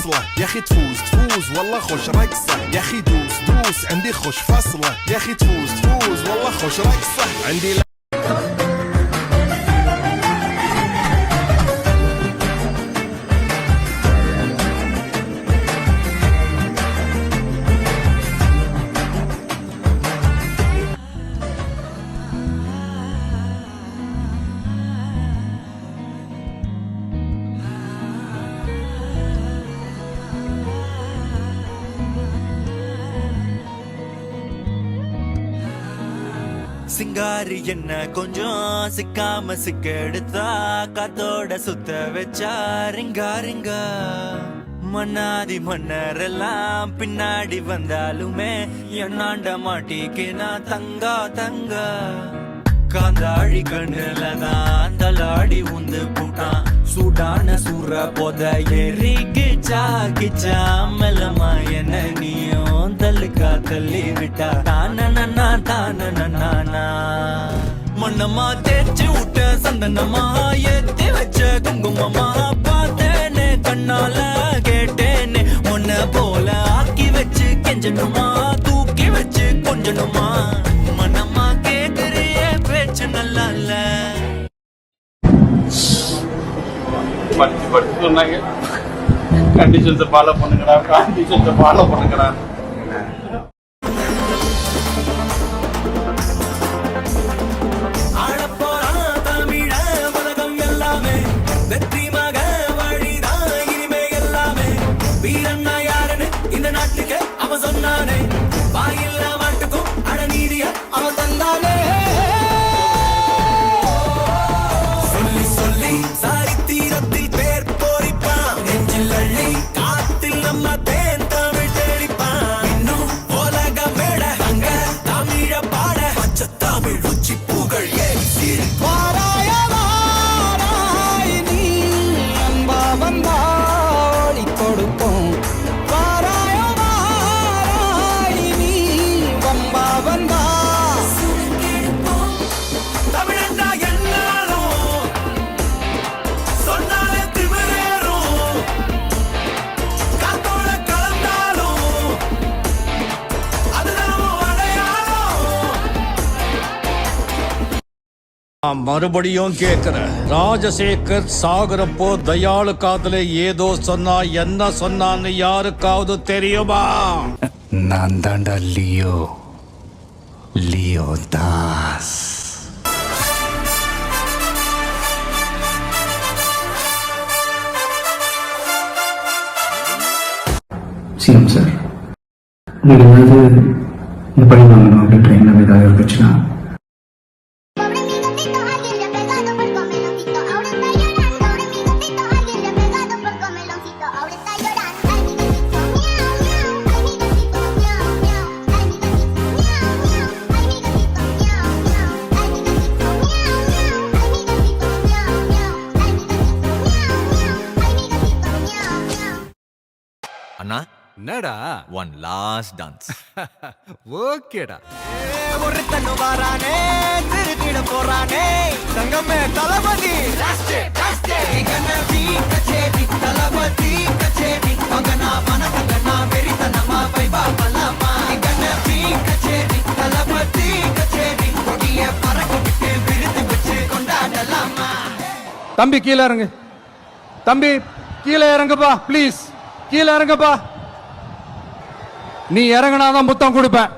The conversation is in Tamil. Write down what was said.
فصلة يا اخي تفوز والله خوش رقصة يا اخي دوس عندي خوش فصلة يا اخي تفوز والله خوش رقصة عندي சிங்காரி என்ன கொஞ்சம் சிக்காம சிக்கெடுத்தா காத்தோட சுத்த வச்சா ரிங்கா மன்னாதி மன்னரெல்லாம் பின்னாடி வந்தாலுமே என்னாண்ட மாட்டிக்கினா தங்க காந்தாழி கண்ணுலதான் தலாடி உந்து போட்டான் சூடான சூற போத எரிக்கிச்சா மெல்லமா என்ன நீயும் தள்ளுக்கா தள்ளி விட்டா தானா மண்ணம்மா தேய்ச்சி விட்ட சந்தனமா ஏத்தி வச்ச குங்குமமா பார்த்தேனே கண்ணால கேட்டேனே உன்ன போல ஆக்கி வச்சு கெஞ்சணுமா தூக்கி வச்சு கொஞ்சணுமா மனமா கேக்குறிய பேச்சு நல்லா இல்ல படிச்சு சொன்னாங்க கண்டிஷன்ஸை ஃபாலோ பண்ணுங்கடா இந்த நாட்டுக்கு அவன் சொன்னானே வாயில்ல மாட்டுக்கும் அட நீதிய அவன் தந்தானே சொல்லி சாரித்தீரத்தில் பேர் போரிப்பான் நெஞ்சில் அள்ளி காத்தில் நம்ம தேன் தமிழ் தேடிப்பான் இன்னும் உலக மேட அங்க தமிழ பாட பச்சை தமிழ் உச்சி புகழ் ஏறி மறுபடியும் கேக்குறேன், ராஜசேகர் சாகுறப்போ தயாளு காதல ஏதோ சொன்னா, என்ன சொன்னான்னு யாருக்காவது தெரியுமா? நான் தாண்டா லியோ தாஸ். சிஎம் சார், உங்களுக்கு ஏதாவது இந்த படி வாங்கணும் அப்படின்ற எண்ணம் ஏதாவது இருந்துச்சுன்னா அண்ணா என்னடா ஒன் லாஸ்ட் டான்ஸ். ஓகேடா. ஒரு தண்ணு வாரானே திருக்கிட போறானே தங்கமே தளபதி தளபதி கச்சேரி மகனா மனசங்கனா வெறித்தனமா வைபா பலமா கச்சேரி தளபதி கச்சேரி கொடிய பறக்க விட்டு விருது வச்சு கொண்டாடலாமா. தம்பி கீழே இறங்கு, தம்பி கீழே இறங்குப்பா, ப்ளீஸ் கீழே இறங்குப்பா. நீ இறங்கினாதான் முத்தம் கொடுப்பேன்.